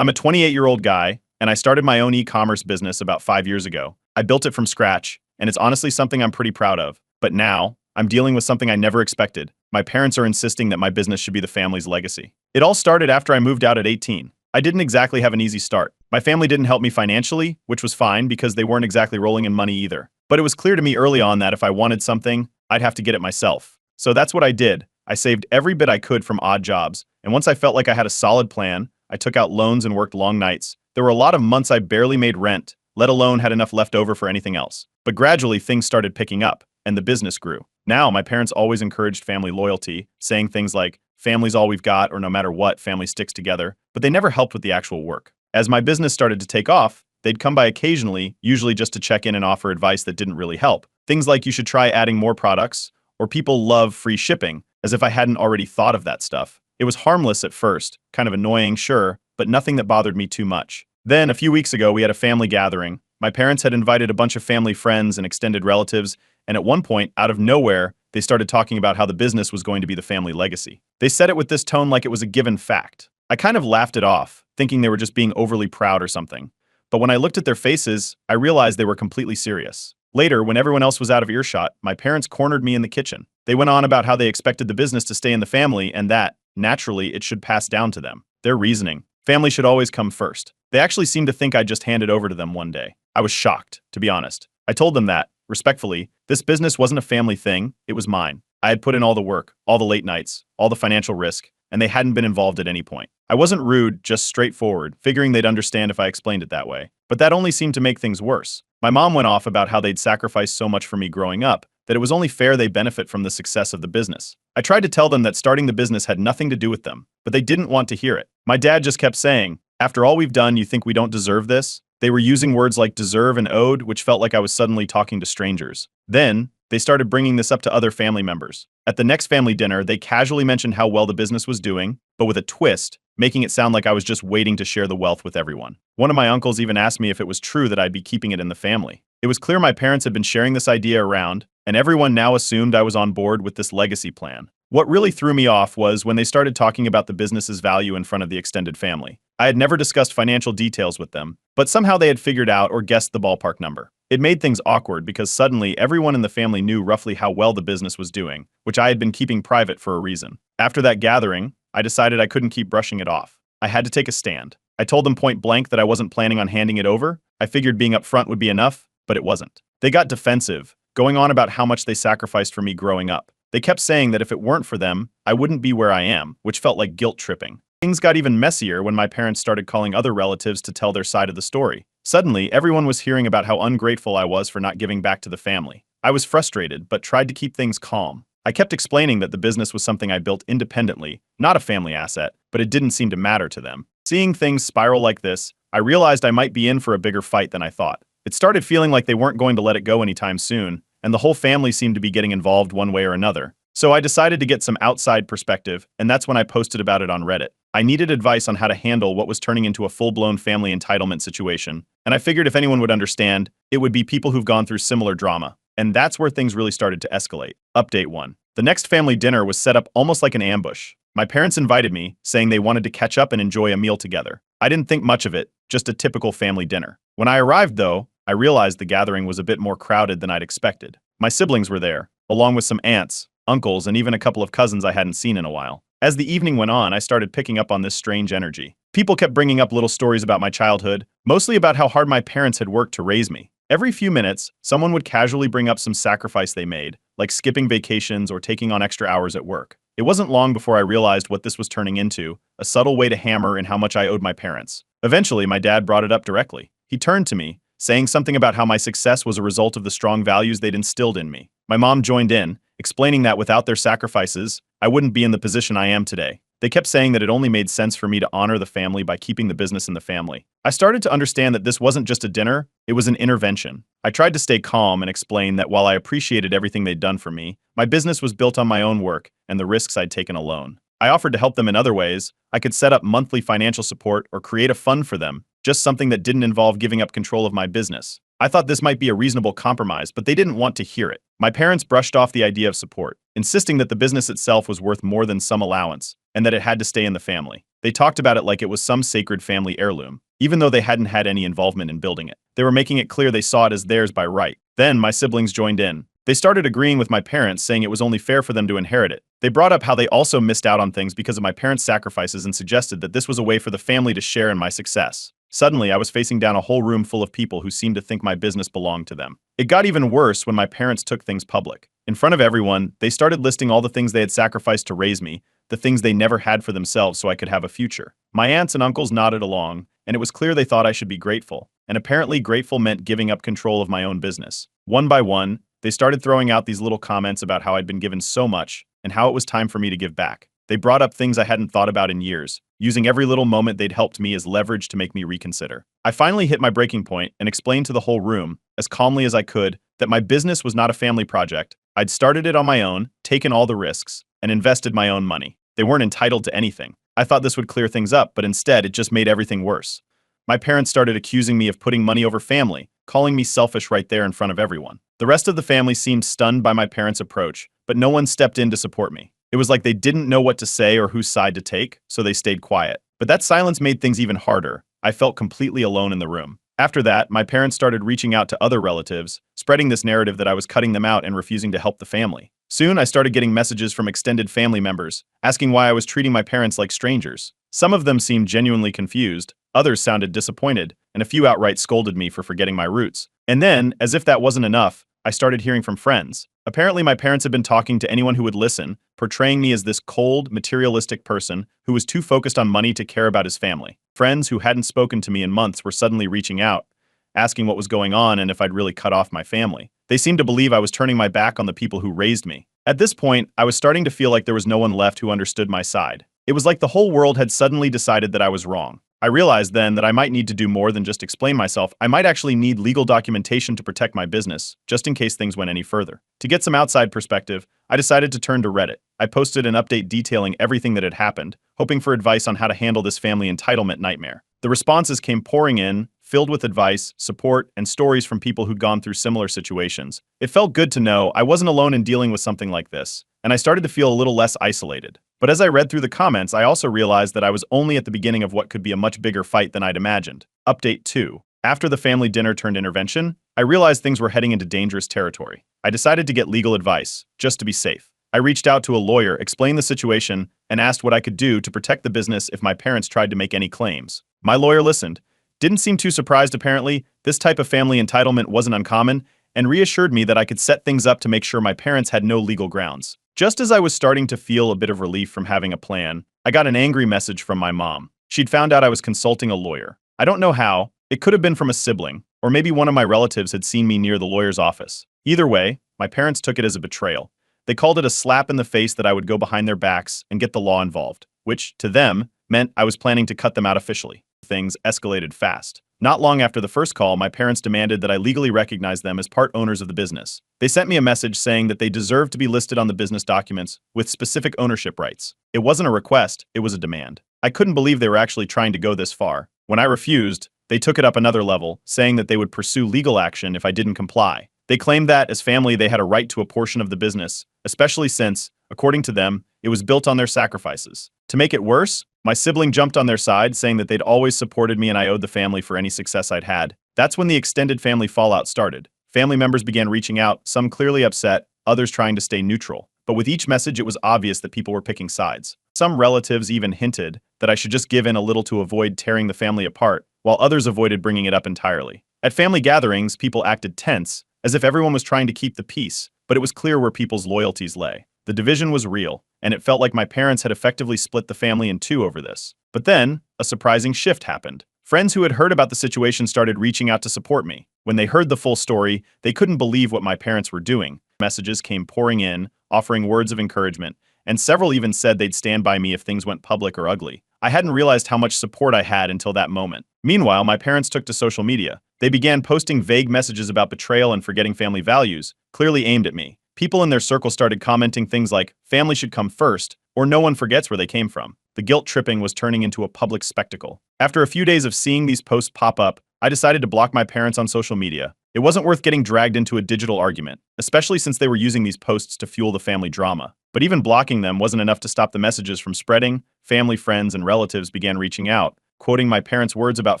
I'm a 28-year-old guy, and I started my own e-commerce business about 5 years ago. I built it from scratch, and it's honestly something I'm pretty proud of. But now, I'm dealing with something I never expected. My parents are insisting that my business should be the family's legacy. It all started after I moved out at 18. I didn't exactly have an easy start. My family didn't help me financially, which was fine because they weren't exactly rolling in money either. But it was clear to me early on that if I wanted something, I'd have to get it myself. So that's what I did. I saved every bit I could from odd jobs, and once I felt like I had a solid plan, I took out loans and worked long nights. There were a lot of months I barely made rent, let alone had enough left over for anything else. But gradually things started picking up, and the business grew. Now, my parents always encouraged family loyalty, saying things like, "Family's all we've got," or "No matter what, family sticks together," but they never helped with the actual work. As my business started to take off, they'd come by occasionally, usually just to check in and offer advice that didn't really help. Things like you should try adding more products, or people love free shipping, as if I hadn't already thought of that stuff. It was harmless at first, kind of annoying, sure, but nothing that bothered me too much. Then, a few weeks ago, we had a family gathering. My parents had invited a bunch of family friends and extended relatives, and at one point, out of nowhere, they started talking about how the business was going to be the family legacy. They said it with this tone like it was a given fact. I kind of laughed it off, thinking they were just being overly proud or something. But when I looked at their faces, I realized they were completely serious. Later, when everyone else was out of earshot, my parents cornered me in the kitchen. They went on about how they expected the business to stay in the family and that, naturally, it should pass down to them. Their reasoning: family should always come first. They actually seemed to think I'd just hand it over to them one day. I was shocked, to be honest. I told them that, respectfully, this business wasn't a family thing, it was mine. I had put in all the work, all the late nights, all the financial risk, and they hadn't been involved at any point. I wasn't rude, just straightforward, figuring they'd understand if I explained it that way. But that only seemed to make things worse. My mom went off about how they'd sacrificed so much for me growing up, that it was only fair they benefit from the success of the business. I tried to tell them that starting the business had nothing to do with them, but they didn't want to hear it. My dad just kept saying, "After all we've done, you think we don't deserve this?" They were using words like deserve and owed, which felt like I was suddenly talking to strangers. Then, they started bringing this up to other family members. At the next family dinner, they casually mentioned how well the business was doing, but with a twist, making it sound like I was just waiting to share the wealth with everyone. One of my uncles even asked me if it was true that I'd be keeping it in the family. It was clear my parents had been sharing this idea around, and everyone now assumed I was on board with this legacy plan. What really threw me off was when they started talking about the business's value in front of the extended family. I had never discussed financial details with them, but somehow they had figured out or guessed the ballpark number. It made things awkward because suddenly everyone in the family knew roughly how well the business was doing, which I had been keeping private for a reason. After that gathering, I decided I couldn't keep brushing it off. I had to take a stand. I told them point blank that I wasn't planning on handing it over. I figured being upfront would be enough, but it wasn't. They got defensive, going on about how much they sacrificed for me growing up. They kept saying that if it weren't for them, I wouldn't be where I am, which felt like guilt tripping. Things got even messier when my parents started calling other relatives to tell their side of the story. Suddenly, everyone was hearing about how ungrateful I was for not giving back to the family. I was frustrated, but tried to keep things calm. I kept explaining that the business was something I built independently, not a family asset, but it didn't seem to matter to them. Seeing things spiral like this, I realized I might be in for a bigger fight than I thought. It started feeling like they weren't going to let it go anytime soon, and the whole family seemed to be getting involved one way or another. So I decided to get some outside perspective, and that's when I posted about it on Reddit. I needed advice on how to handle what was turning into a full-blown family entitlement situation, and I figured if anyone would understand, it would be people who've gone through similar drama. And that's where things really started to escalate. Update 1. The next family dinner was set up almost like an ambush. My parents invited me, saying they wanted to catch up and enjoy a meal together. I didn't think much of it, just a typical family dinner. When I arrived, though, I realized the gathering was a bit more crowded than I'd expected. My siblings were there, along with some aunts, uncles, and even a couple of cousins I hadn't seen in a while. As the evening went on, I started picking up on this strange energy. People kept bringing up little stories about my childhood, mostly about how hard my parents had worked to raise me. Every few minutes, someone would casually bring up some sacrifice they made, like skipping vacations or taking on extra hours at work. It wasn't long before I realized what this was turning into, a subtle way to hammer in how much I owed my parents. Eventually, my dad brought it up directly. He turned to me, saying something about how my success was a result of the strong values they'd instilled in me. My mom joined in, explaining that without their sacrifices, I wouldn't be in the position I am today. They kept saying that it only made sense for me to honor the family by keeping the business in the family. I started to understand that this wasn't just a dinner, it was an intervention. I tried to stay calm and explain that while I appreciated everything they'd done for me, my business was built on my own work and the risks I'd taken alone. I offered to help them in other ways. I could set up monthly financial support or create a fund for them, just something that didn't involve giving up control of my business. I thought this might be a reasonable compromise, but they didn't want to hear it. My parents brushed off the idea of support. insisting that the business itself was worth more than some allowance, and that it had to stay in the family. They talked about it like it was some sacred family heirloom, even though they hadn't had any involvement in building it. They were making it clear they saw it as theirs by right. Then my siblings joined in. They started agreeing with my parents, saying it was only fair for them to inherit it. They brought up how they also missed out on things because of my parents' sacrifices and suggested that this was a way for the family to share in my success. Suddenly, I was facing down a whole room full of people who seemed to think my business belonged to them. It got even worse when my parents took things public. In front of everyone, they started listing all the things they had sacrificed to raise me, the things they never had for themselves so I could have a future. My aunts and uncles nodded along, and it was clear they thought I should be grateful. And apparently grateful meant giving up control of my own business. One by one, they started throwing out these little comments about how I'd been given so much and how it was time for me to give back. They brought up things I hadn't thought about in years, using every little moment they'd helped me as leverage to make me reconsider. I finally hit my breaking point and explained to the whole room, as calmly as I could, that my business was not a family project. I'd started it on my own, taken all the risks, and invested my own money. They weren't entitled to anything. I thought this would clear things up, but instead it just made everything worse. My parents started accusing me of putting money over family, calling me selfish right there in front of everyone. The rest of the family seemed stunned by my parents' approach, but no one stepped in to support me. It was like they didn't know what to say or whose side to take, so they stayed quiet. But that silence made things even harder. I felt completely alone in the room. After that, my parents started reaching out to other relatives, spreading this narrative that I was cutting them out and refusing to help the family. Soon, I started getting messages from extended family members, asking why I was treating my parents like strangers. Some of them seemed genuinely confused, others sounded disappointed, and a few outright scolded me for forgetting my roots. And then, as if that wasn't enough, I started hearing from friends. Apparently, my parents had been talking to anyone who would listen, portraying me as this cold, materialistic person who was too focused on money to care about his family. Friends who hadn't spoken to me in months were suddenly reaching out, asking what was going on and if I'd really cut off my family. They seemed to believe I was turning my back on the people who raised me. At this point, I was starting to feel like there was no one left who understood my side. It was like the whole world had suddenly decided that I was wrong. I realized then that I might need to do more than just explain myself. I might actually need legal documentation to protect my business, just in case things went any further. To get some outside perspective, I decided to turn to Reddit. I posted an update detailing everything that had happened, hoping for advice on how to handle this family entitlement nightmare. The responses came pouring in, filled with advice, support, and stories from people who'd gone through similar situations. It felt good to know I wasn't alone in dealing with something like this, and I started to feel a little less isolated. But as I read through the comments, I also realized that I was only at the beginning of what could be a much bigger fight than I'd imagined. Update 2. After the family dinner turned intervention, I realized things were heading into dangerous territory. I decided to get legal advice, just to be safe. I reached out to a lawyer, explained the situation, and asked what I could do to protect the business if my parents tried to make any claims. My lawyer listened, didn't seem too surprised apparently. This type of family entitlement wasn't uncommon, and reassured me that I could set things up to make sure my parents had no legal grounds. Just as I was starting to feel a bit of relief from having a plan, I got an angry message from my mom. She'd found out I was consulting a lawyer. I don't know how. It could have been from a sibling, or maybe one of my relatives had seen me near the lawyer's office. Either way, my parents took it as a betrayal. They called it a slap in the face that I would go behind their backs and get the law involved, which, to them, meant I was planning to cut them out officially. Things escalated fast. Not long after the first call, my parents demanded that I legally recognize them as part owners of the business. They sent me a message saying that they deserved to be listed on the business documents with specific ownership rights. It wasn't a request, it was a demand. I couldn't believe they were actually trying to go this far. When I refused, they took it up another level, saying that they would pursue legal action if I didn't comply. They claimed that, as family, they had a right to a portion of the business, especially since, according to them, it was built on their sacrifices. To make it worse, my sibling jumped on their side, saying that they'd always supported me and I owed the family for any success I'd had. That's when the extended family fallout started. Family members began reaching out, some clearly upset, others trying to stay neutral. But with each message, it was obvious that people were picking sides. Some relatives even hinted that I should just give in a little to avoid tearing the family apart, while others avoided bringing it up entirely. At family gatherings, people acted tense, as if everyone was trying to keep the peace, but it was clear where people's loyalties lay. The division was real, and it felt like my parents had effectively split the family in two over this. But then, a surprising shift happened. Friends who had heard about the situation started reaching out to support me. When they heard the full story, they couldn't believe what my parents were doing. Messages came pouring in, offering words of encouragement, and several even said they'd stand by me if things went public or ugly. I hadn't realized how much support I had until that moment. Meanwhile, my parents took to social media. They began posting vague messages about betrayal and forgetting family values, clearly aimed at me. People in their circle started commenting things like, family should come first, or no one forgets where they came from. The guilt tripping was turning into a public spectacle. After a few days of seeing these posts pop up, I decided to block my parents on social media. It wasn't worth getting dragged into a digital argument, especially since they were using these posts to fuel the family drama. But even blocking them wasn't enough to stop the messages from spreading. Family, friends, and relatives began reaching out, quoting my parents' words about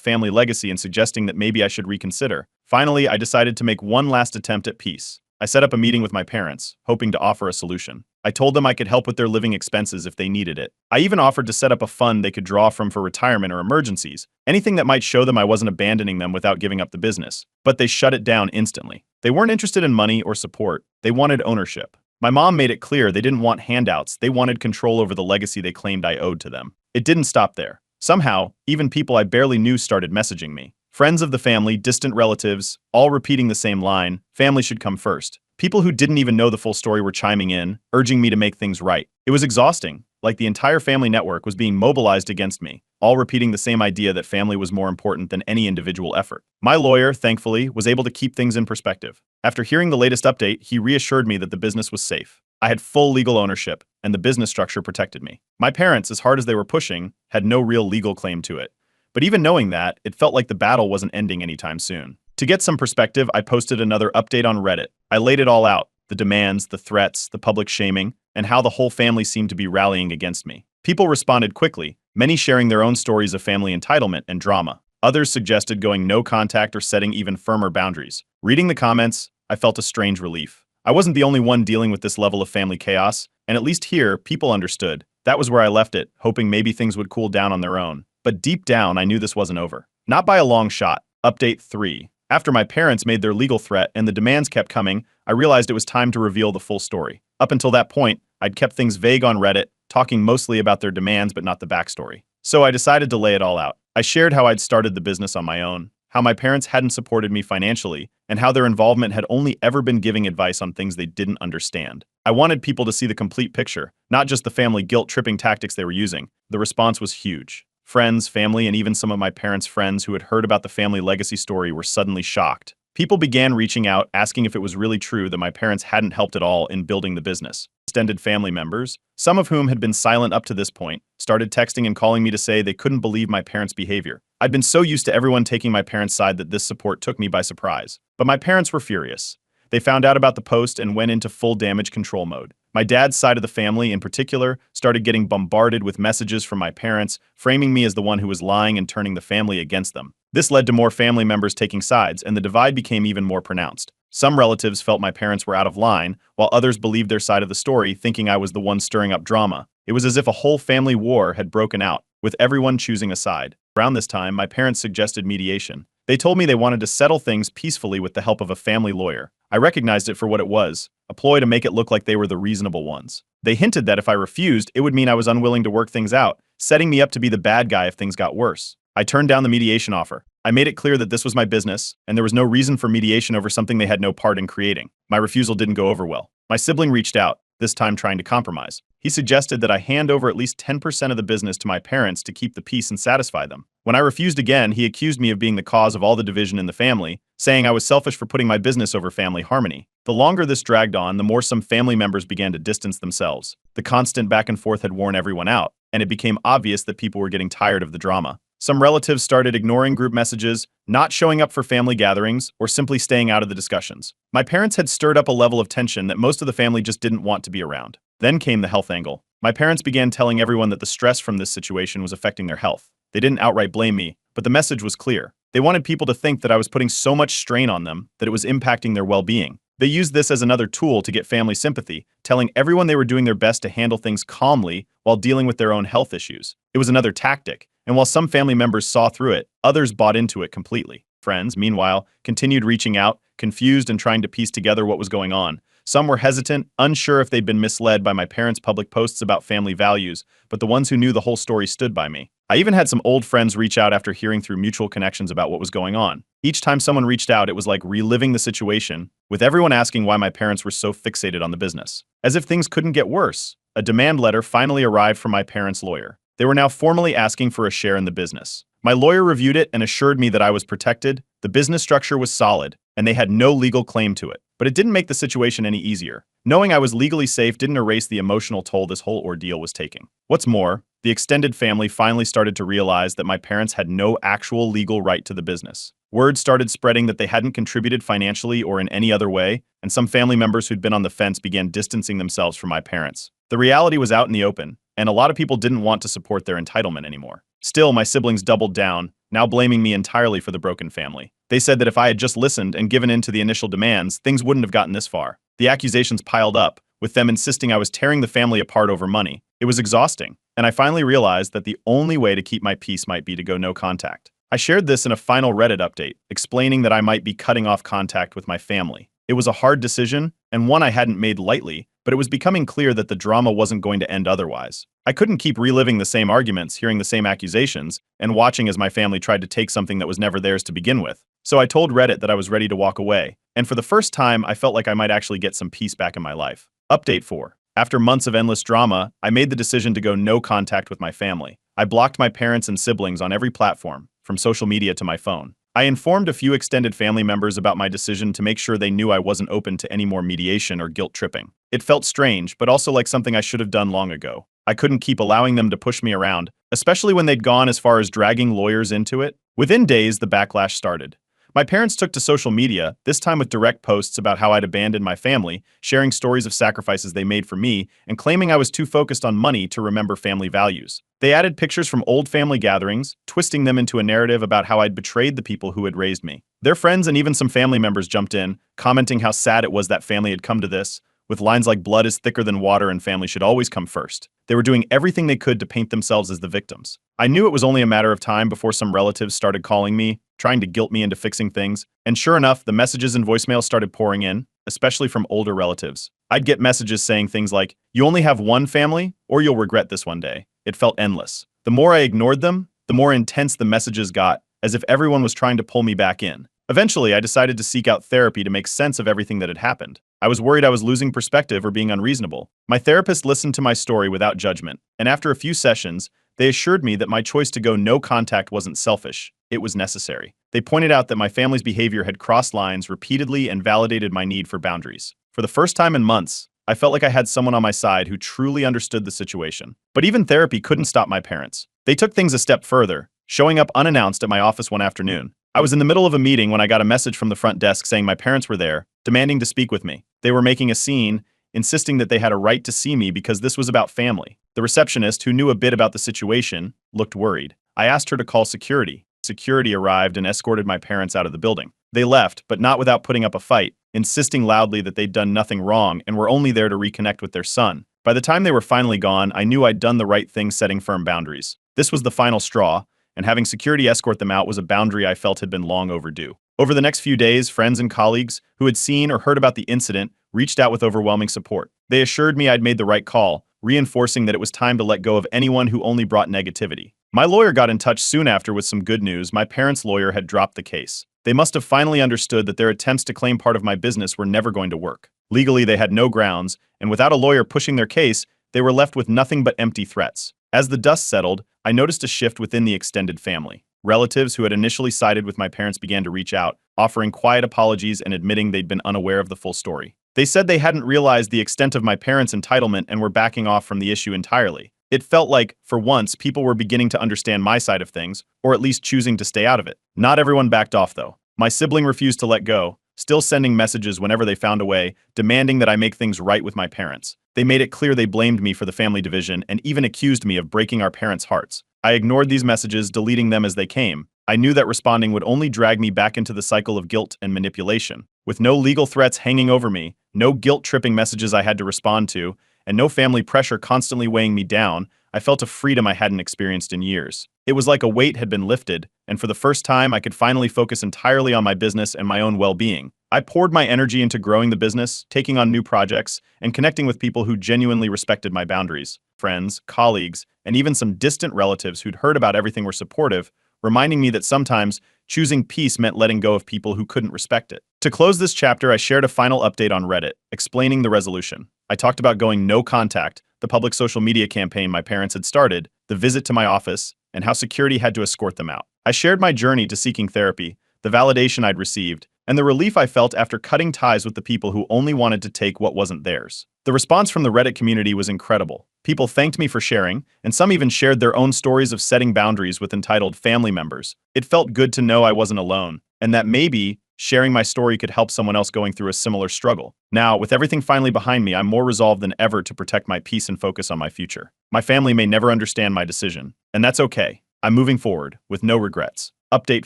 family legacy and suggesting that maybe I should reconsider. Finally, I decided to make one last attempt at peace. I set up a meeting with my parents, hoping to offer a solution. I told them I could help with their living expenses if they needed it. I even offered to set up a fund they could draw from for retirement or emergencies, anything that might show them I wasn't abandoning them without giving up the business. But they shut it down instantly. They weren't interested in money or support. They wanted ownership. My mom made it clear they didn't want handouts. They wanted control over the legacy they claimed I owed to them. It didn't stop there. Somehow, even people I barely knew started messaging me. Friends of the family, distant relatives, all repeating the same line, family should come first. People who didn't even know the full story were chiming in, urging me to make things right. It was exhausting, like the entire family network was being mobilized against me, all repeating the same idea that family was more important than any individual effort. My lawyer, thankfully, was able to keep things in perspective. After hearing the latest update, he reassured me that the business was safe. I had full legal ownership, and the business structure protected me. My parents, as hard as they were pushing, had no real legal claim to it. But even knowing that, it felt like the battle wasn't ending anytime soon. To get some perspective, I posted another update on Reddit. I laid it all out, the demands, the threats, the public shaming, and how the whole family seemed to be rallying against me. People responded quickly, many sharing their own stories of family entitlement and drama. Others suggested going no contact or setting even firmer boundaries. Reading the comments, I felt a strange relief. I wasn't the only one dealing with this level of family chaos, and at least here, people understood. That was where I left it, hoping maybe things would cool down on their own. But deep down, I knew this wasn't over. Not by a long shot. Update 3. After my parents made their legal threat and the demands kept coming, I realized it was time to reveal the full story. Up until that point, I'd kept things vague on Reddit, talking mostly about their demands but not the backstory. So I decided to lay it all out. I shared how I'd started the business on my own, how my parents hadn't supported me financially, and how their involvement had only ever been giving advice on things they didn't understand. I wanted people to see the complete picture, not just the family guilt-tripping tactics they were using. The response was huge. Friends, family, and even some of my parents' friends who had heard about the family legacy story were suddenly shocked. People began reaching out, asking if it was really true that my parents hadn't helped at all in building the business. Extended family members, some of whom had been silent up to this point, started texting and calling me to say they couldn't believe my parents' behavior. I'd been so used to everyone taking my parents' side that this support took me by surprise. But my parents were furious. They found out about the post and went into full damage control mode. My dad's side of the family, in particular, started getting bombarded with messages from my parents, framing me as the one who was lying and turning the family against them. This led to more family members taking sides, and the divide became even more pronounced. Some relatives felt my parents were out of line, while others believed their side of the story, thinking I was the one stirring up drama. It was as if a whole family war had broken out, with everyone choosing a side. Around this time, my parents suggested mediation. They told me they wanted to settle things peacefully with the help of a family lawyer. I recognized it for what it was, a ploy to make it look like they were the reasonable ones. They hinted that if I refused, it would mean I was unwilling to work things out, setting me up to be the bad guy if things got worse. I turned down the mediation offer. I made it clear that this was my business, and there was no reason for mediation over something they had no part in creating. My refusal didn't go over well. My sibling reached out, this time trying to compromise. He suggested that I hand over at least 10% of the business to my parents to keep the peace and satisfy them. When I refused again, he accused me of being the cause of all the division in the family, saying I was selfish for putting my business over family harmony. The longer this dragged on, the more some family members began to distance themselves. The constant back and forth had worn everyone out, and it became obvious that people were getting tired of the drama. Some relatives started ignoring group messages, not showing up for family gatherings, or simply staying out of the discussions. My parents had stirred up a level of tension that most of the family just didn't want to be around. Then came the health angle. My parents began telling everyone that the stress from this situation was affecting their health. They didn't outright blame me, but the message was clear. They wanted people to think that I was putting so much strain on them that it was impacting their well-being. They used this as another tool to get family sympathy, telling everyone they were doing their best to handle things calmly while dealing with their own health issues. It was another tactic, and while some family members saw through it, others bought into it completely. Friends, meanwhile, continued reaching out, confused and trying to piece together what was going on. Some were hesitant, unsure if they'd been misled by my parents' public posts about family values, but the ones who knew the whole story stood by me. I even had some old friends reach out after hearing through mutual connections about what was going on. Each time someone reached out, it was like reliving the situation, with everyone asking why my parents were so fixated on the business. As if things couldn't get worse, a demand letter finally arrived from my parents' lawyer. They were now formally asking for a share in the business. My lawyer reviewed it and assured me that I was protected, the business structure was solid, and they had no legal claim to it. But it didn't make the situation any easier. Knowing I was legally safe didn't erase the emotional toll this whole ordeal was taking. What's more, the extended family finally started to realize that my parents had no actual legal right to the business. Word started spreading that they hadn't contributed financially or in any other way, and some family members who'd been on the fence began distancing themselves from my parents. The reality was out in the open, and a lot of people didn't want to support their entitlement anymore. Still, my siblings doubled down, now blaming me entirely for the broken family. They said that if I had just listened and given in to the initial demands, things wouldn't have gotten this far. The accusations piled up, with them insisting I was tearing the family apart over money. It was exhausting, and I finally realized that the only way to keep my peace might be to go no contact. I shared this in a final Reddit update, explaining that I might be cutting off contact with my family. It was a hard decision, and one I hadn't made lightly, but it was becoming clear that the drama wasn't going to end otherwise. I couldn't keep reliving the same arguments, hearing the same accusations, and watching as my family tried to take something that was never theirs to begin with. So I told Reddit that I was ready to walk away, and for the first time, I felt like I might actually get some peace back in my life. Update 4. After months of endless drama, I made the decision to go no contact with my family. I blocked my parents and siblings on every platform, from social media to my phone. I informed a few extended family members about my decision to make sure they knew I wasn't open to any more mediation or guilt tripping. It felt strange, but also like something I should have done long ago. I couldn't keep allowing them to push me around, especially when they'd gone as far as dragging lawyers into it. Within days, the backlash started. My parents took to social media, this time with direct posts about how I'd abandoned my family, sharing stories of sacrifices they made for me, and claiming I was too focused on money to remember family values. They added pictures from old family gatherings, twisting them into a narrative about how I'd betrayed the people who had raised me. Their friends and even some family members jumped in, commenting how sad it was that family had come to this, with lines like blood is thicker than water and family should always come first. They were doing everything they could to paint themselves as the victims. I knew it was only a matter of time before some relatives started calling me, trying to guilt me into fixing things, and sure enough, the messages and voicemails started pouring in, especially from older relatives. I'd get messages saying things like, "You only have one family, or you'll regret this one day." It felt endless. The more I ignored them, the more intense the messages got, as if everyone was trying to pull me back in. Eventually, I decided to seek out therapy to make sense of everything that had happened. I was worried I was losing perspective or being unreasonable. My therapist listened to my story without judgment, and after a few sessions, they assured me that my choice to go no contact wasn't selfish, it was necessary. They pointed out that my family's behavior had crossed lines repeatedly and validated my need for boundaries. For the first time in months, I felt like I had someone on my side who truly understood the situation. But even therapy couldn't stop my parents. They took things a step further, showing up unannounced at my office one afternoon. I was in the middle of a meeting when I got a message from the front desk saying my parents were there, demanding to speak with me. They were making a scene, insisting that they had a right to see me because this was about family. The receptionist, who knew a bit about the situation, looked worried. I asked her to call security. Security arrived and escorted my parents out of the building. They left, but not without putting up a fight, insisting loudly that they'd done nothing wrong and were only there to reconnect with their son. By the time they were finally gone, I knew I'd done the right thing setting firm boundaries. This was the final straw, and having security escort them out was a boundary I felt had been long overdue. Over the next few days, friends and colleagues who had seen or heard about the incident reached out with overwhelming support. They assured me I'd made the right call, reinforcing that it was time to let go of anyone who only brought negativity. My lawyer got in touch soon after with some good news. My parents' lawyer had dropped the case. They must have finally understood that their attempts to claim part of my business were never going to work. Legally, they had no grounds, and without a lawyer pushing their case, they were left with nothing but empty threats. As the dust settled, I noticed a shift within the extended family. Relatives who had initially sided with my parents began to reach out, offering quiet apologies and admitting they'd been unaware of the full story. They said they hadn't realized the extent of my parents' entitlement and were backing off from the issue entirely. It felt like, for once, people were beginning to understand my side of things, or at least choosing to stay out of it. Not everyone backed off, though. My sibling refused to let go, still sending messages whenever they found a way, demanding that I make things right with my parents. They made it clear they blamed me for the family division and even accused me of breaking our parents' hearts. I ignored these messages, deleting them as they came. I knew that responding would only drag me back into the cycle of guilt and manipulation. With no legal threats hanging over me, no guilt-tripping messages I had to respond to, and no family pressure constantly weighing me down, I felt a freedom I hadn't experienced in years. It was like a weight had been lifted, and for the first time I could finally focus entirely on my business and my own well-being. I poured my energy into growing the business, taking on new projects, and connecting with people who genuinely respected my boundaries. Friends, colleagues, and even some distant relatives who'd heard about everything were supportive, reminding me that sometimes choosing peace meant letting go of people who couldn't respect it. To close this chapter, I shared a final update on Reddit, explaining the resolution. I talked about going no contact, the public social media campaign my parents had started, the visit to my office, and how security had to escort them out. I shared my journey to seeking therapy, the validation I'd received, and the relief I felt after cutting ties with the people who only wanted to take what wasn't theirs. The response from the Reddit community was incredible. People thanked me for sharing, and some even shared their own stories of setting boundaries with entitled family members. It felt good to know I wasn't alone, and that maybe sharing my story could help someone else going through a similar struggle. Now, with everything finally behind me, I'm more resolved than ever to protect my peace and focus on my future. My family may never understand my decision, and that's okay. I'm moving forward, with no regrets. Update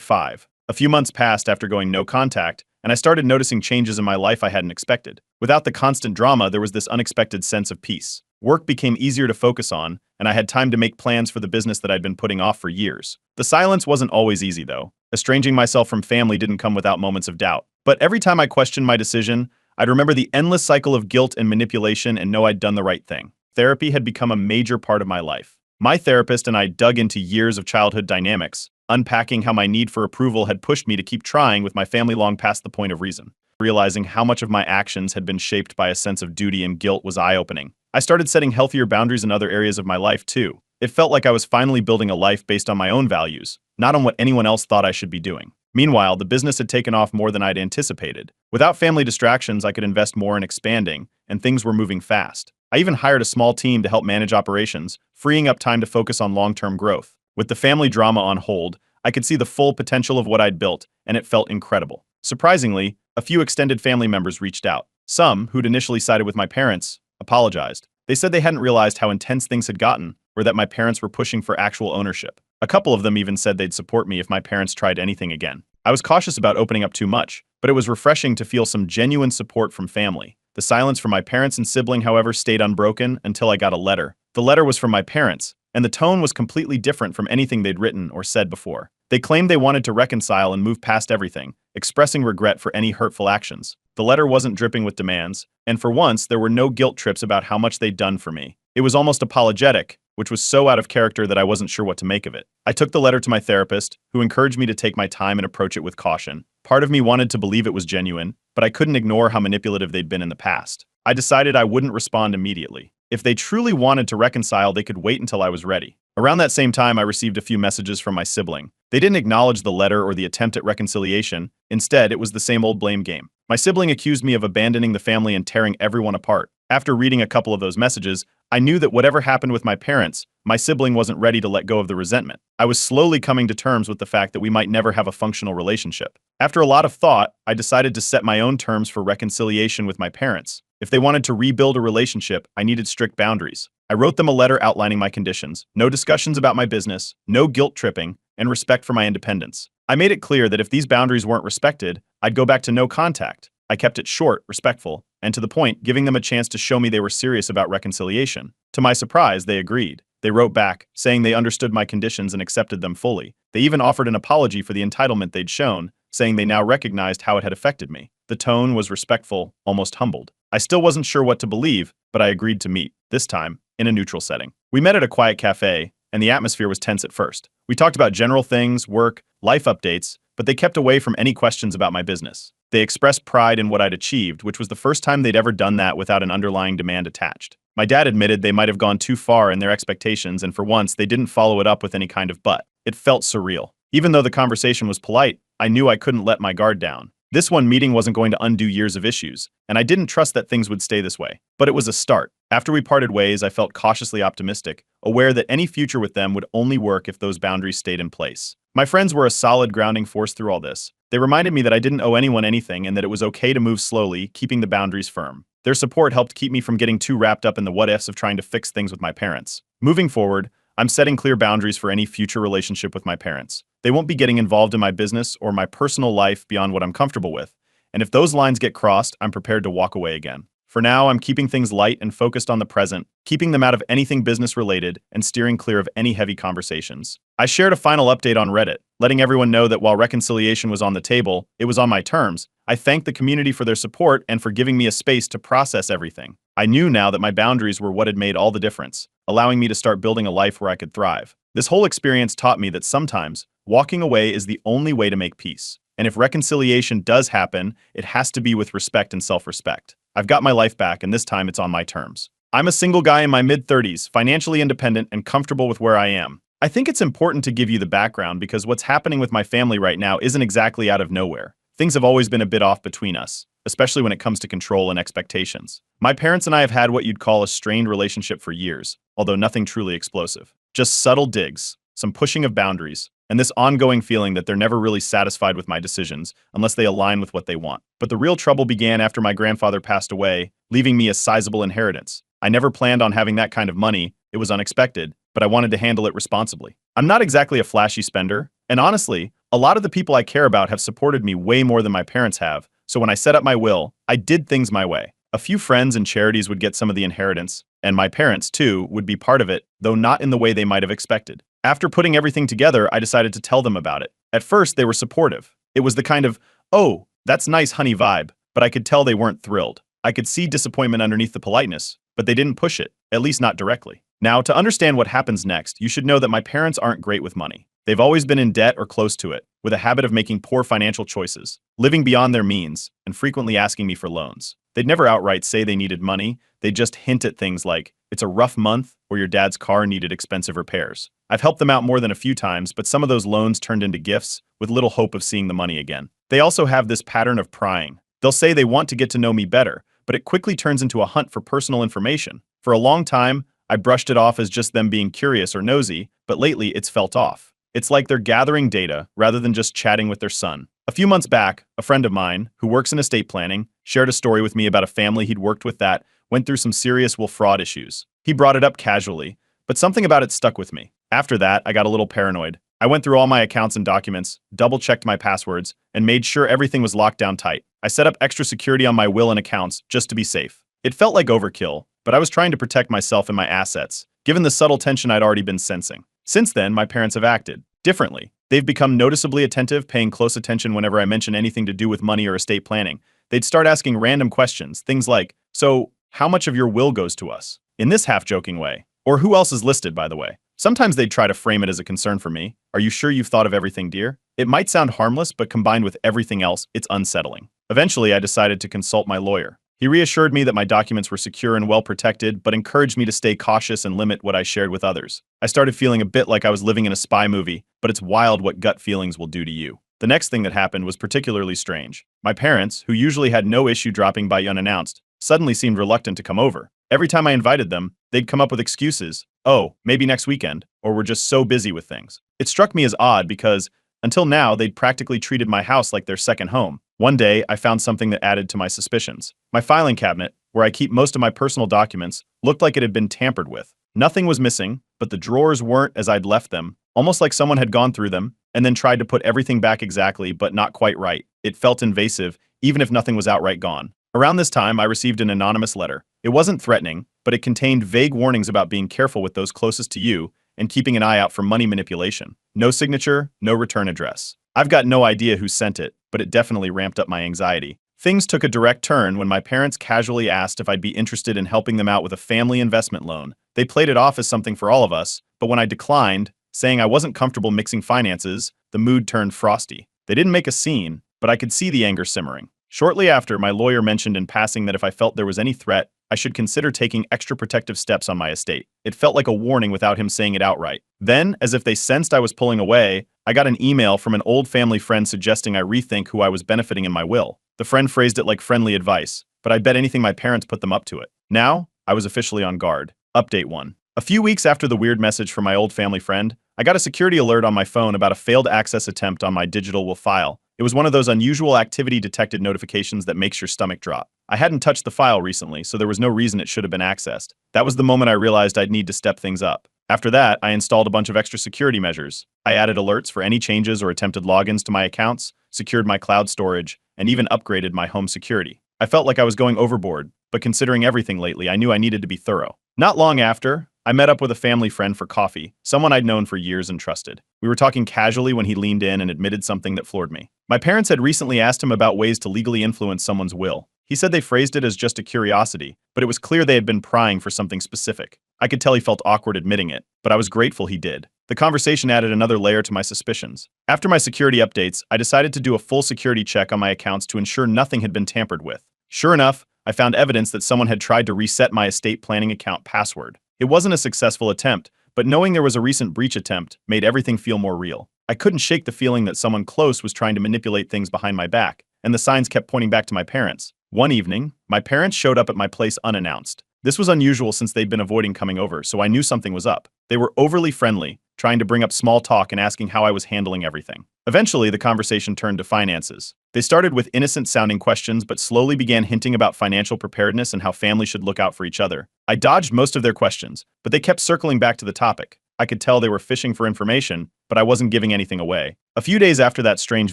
5. A few months passed after going no contact, and I started noticing changes in my life I hadn't expected. Without the constant drama, there was this unexpected sense of peace. Work became easier to focus on, and I had time to make plans for the business that I'd been putting off for years. The silence wasn't always easy, though. Estranging myself from family didn't come without moments of doubt. But every time I questioned my decision, I'd remember the endless cycle of guilt and manipulation and know I'd done the right thing. Therapy had become a major part of my life. My therapist and I dug into years of childhood dynamics, unpacking how my need for approval had pushed me to keep trying with my family long past the point of reason. Realizing how much of my actions had been shaped by a sense of duty and guilt was eye-opening. I started setting healthier boundaries in other areas of my life, too. It felt like I was finally building a life based on my own values, not on what anyone else thought I should be doing. Meanwhile, the business had taken off more than I'd anticipated. Without family distractions, I could invest more in expanding, and things were moving fast. I even hired a small team to help manage operations, freeing up time to focus on long-term growth. With the family drama on hold, I could see the full potential of what I'd built, and it felt incredible. Surprisingly, a few extended family members reached out. Some, who'd initially sided with my parents, apologized. They said they hadn't realized how intense things had gotten, or that my parents were pushing for actual ownership. A couple of them even said they'd support me if my parents tried anything again. I was cautious about opening up too much, but it was refreshing to feel some genuine support from family. The silence from my parents and sibling, however, stayed unbroken until I got a letter. The letter was from my parents, and the tone was completely different from anything they'd written or said before. They claimed they wanted to reconcile and move past everything, expressing regret for any hurtful actions. The letter wasn't dripping with demands, and for once, there were no guilt trips about how much they'd done for me. It was almost apologetic, which was so out of character that I wasn't sure what to make of it. I took the letter to my therapist, who encouraged me to take my time and approach it with caution. Part of me wanted to believe it was genuine, but I couldn't ignore how manipulative they'd been in the past. I decided I wouldn't respond immediately. If they truly wanted to reconcile, they could wait until I was ready. Around that same time, I received a few messages from my sibling. They didn't acknowledge the letter or the attempt at reconciliation. Instead, it was the same old blame game. My sibling accused me of abandoning the family and tearing everyone apart. After reading a couple of those messages, I knew that whatever happened with my parents, my sibling wasn't ready to let go of the resentment. I was slowly coming to terms with the fact that we might never have a functional relationship. After a lot of thought, I decided to set my own terms for reconciliation with my parents. If they wanted to rebuild a relationship, I needed strict boundaries. I wrote them a letter outlining my conditions: no discussions about my business, no guilt tripping, and respect for my independence. I made it clear that if these boundaries weren't respected, I'd go back to no contact. I kept it short, respectful, and to the point, giving them a chance to show me they were serious about reconciliation. To my surprise, they agreed. They wrote back, saying they understood my conditions and accepted them fully. They even offered an apology for the entitlement they'd shown, saying they now recognized how it had affected me. The tone was respectful, almost humbled. I still wasn't sure what to believe, but I agreed to meet, this time, in a neutral setting. We met at a quiet cafe, and the atmosphere was tense at first. We talked about general things, work, life updates, but they kept away from any questions about my business. They expressed pride in what I'd achieved, which was the first time they'd ever done that without an underlying demand attached. My dad admitted they might have gone too far in their expectations, and for once, they didn't follow it up with any kind of but. It felt surreal. Even though the conversation was polite, I knew I couldn't let my guard down. This one meeting wasn't going to undo years of issues, and I didn't trust that things would stay this way. But it was a start. After we parted ways, I felt cautiously optimistic, aware that any future with them would only work if those boundaries stayed in place. My friends were a solid grounding force through all this. They reminded me that I didn't owe anyone anything and that it was okay to move slowly, keeping the boundaries firm. Their support helped keep me from getting too wrapped up in the what-ifs of trying to fix things with my parents. Moving forward, I'm setting clear boundaries for any future relationship with my parents. They won't be getting involved in my business or my personal life beyond what I'm comfortable with. And if those lines get crossed, I'm prepared to walk away again. For now, I'm keeping things light and focused on the present, keeping them out of anything business-related, and steering clear of any heavy conversations. I shared a final update on Reddit, letting everyone know that while reconciliation was on the table, it was on my terms. I thanked the community for their support and for giving me a space to process everything. I knew now that my boundaries were what had made all the difference, allowing me to start building a life where I could thrive. This whole experience taught me that sometimes, walking away is the only way to make peace. And if reconciliation does happen, it has to be with respect and self-respect. I've got my life back, and this time it's on my terms. I'm a single guy in my mid-30s, financially independent and comfortable with where I am. I think it's important to give you the background because what's happening with my family right now isn't exactly out of nowhere. things have always been a bit off between us, especially when it comes to control and expectations. My parents and I have had what you'd call a strained relationship for years, although nothing truly explosive. Just subtle digs, some pushing of boundaries, and this ongoing feeling that they're never really satisfied with my decisions unless they align with what they want. But the real trouble began after my grandfather passed away, leaving me a sizable inheritance. I never planned on having that kind of money. It was unexpected, but I wanted to handle it responsibly. I'm not exactly a flashy spender, and honestly, a lot of the people I care about have supported me way more than my parents have, so when I set up my will, I did things my way. A few friends and charities would get some of the inheritance, and my parents, too, would be part of it, though not in the way they might have expected. After putting everything together, I decided to tell them about it. At first, they were supportive. It was the kind of, "Oh, that's nice, honey" vibe, but I could tell they weren't thrilled. I could see disappointment underneath the politeness, but they didn't push it, at least not directly. Now, to understand what happens next, you should know that my parents aren't great with money. They've always been in debt or close to it, with a habit of making poor financial choices, living beyond their means, and frequently asking me for loans. They'd never outright say they needed money, they'd just hint at things like, "It's a rough month," or "Your dad's car needed expensive repairs." I've helped them out more than a few times, but some of those loans turned into gifts, with little hope of seeing the money again. They also have this pattern of prying. They'll say they want to get to know me better, but it quickly turns into a hunt for personal information. For a long time, I brushed it off as just them being curious or nosy, but lately it's felt off. It's like they're gathering data rather than just chatting with their son. A few months back, a friend of mine, who works in estate planning, shared a story with me about a family he'd worked with that went through some serious will fraud issues. He brought it up casually, but something about it stuck with me. After that, I got a little paranoid. I went through all my accounts and documents, double-checked my passwords, and made sure everything was locked down tight. I set up extra security on my will and accounts just to be safe. It felt like overkill, but I was trying to protect myself and my assets, given the subtle tension I'd already been sensing. Since then, my parents have acted differently. They've become noticeably attentive, paying close attention whenever I mention anything to do with money or estate planning. They'd start asking random questions, things like, "So, how much of your will goes to us?" In this half-joking way. Or "Who else is listed, by the way?" Sometimes they'd try to frame it as a concern for me. "Are you sure you've thought of everything, dear?" It might sound harmless, but combined with everything else, it's unsettling. Eventually, I decided to consult my lawyer. He reassured me that my documents were secure and well protected, but encouraged me to stay cautious and limit what I shared with others. I started feeling a bit like I was living in a spy movie, but it's wild what gut feelings will do to you. The next thing that happened was particularly strange. My parents, who usually had no issue dropping by unannounced, suddenly seemed reluctant to come over. Every time I invited them, they'd come up with excuses. "Oh, maybe next weekend," or "We're just so busy with things." It struck me as odd because, until now, they'd practically treated my house like their second home. One day, I found something that added to my suspicions. My filing cabinet, where I keep most of my personal documents, looked like it had been tampered with. Nothing was missing, but the drawers weren't as I'd left them, almost like someone had gone through them and then tried to put everything back exactly, but not quite right. It felt invasive, even if nothing was outright gone. Around this time, I received an anonymous letter. It wasn't threatening, but it contained vague warnings about being careful with those closest to you and keeping an eye out for money manipulation. No signature, no return address. I've got no idea who sent it, but it definitely ramped up my anxiety. Things took a direct turn when my parents casually asked if I'd be interested in helping them out with a family investment loan. They played it off as something for all of us, but when I declined, saying I wasn't comfortable mixing finances, the mood turned frosty. They didn't make a scene, but I could see the anger simmering. Shortly after, my lawyer mentioned in passing that if I felt there was any threat, I should consider taking extra protective steps on my estate. It felt like a warning without him saying it outright. Then, as if they sensed I was pulling away, I got an email from an old family friend suggesting I rethink who I was benefiting in my will. The friend phrased it like friendly advice, but I bet anything my parents put them up to it. Now, I was officially on guard. Update 1. A few weeks after the weird message from my old family friend, I got a security alert on my phone about a failed access attempt on my digital will file. It was one of those unusual activity detected notifications that makes your stomach drop. I hadn't touched the file recently, so there was no reason it should have been accessed. That was the moment I realized I'd need to step things up. After that, I installed a bunch of extra security measures. I added alerts for any changes or attempted logins to my accounts, secured my cloud storage, and even upgraded my home security. I felt like I was going overboard, but considering everything lately, I knew I needed to be thorough. Not long after, I met up with a family friend for coffee, someone I'd known for years and trusted. We were talking casually when he leaned in and admitted something that floored me. My parents had recently asked him about ways to legally influence someone's will. He said they phrased it as just a curiosity, but it was clear they had been prying for something specific. I could tell he felt awkward admitting it, but I was grateful he did. The conversation added another layer to my suspicions. After my security updates, I decided to do a full security check on my accounts to ensure nothing had been tampered with. Sure enough, I found evidence that someone had tried to reset my estate planning account password. It wasn't a successful attempt, but knowing there was a recent breach attempt made everything feel more real. I couldn't shake the feeling that someone close was trying to manipulate things behind my back, and the signs kept pointing back to my parents. One evening, my parents showed up at my place unannounced. This was unusual since they'd been avoiding coming over, so I knew something was up. They were overly friendly, trying to bring up small talk and asking how I was handling everything. Eventually, the conversation turned to finances. They started with innocent-sounding questions, but slowly began hinting about financial preparedness and how families should look out for each other. I dodged most of their questions, but they kept circling back to the topic. I could tell they were fishing for information, but I wasn't giving anything away. A few days after that strange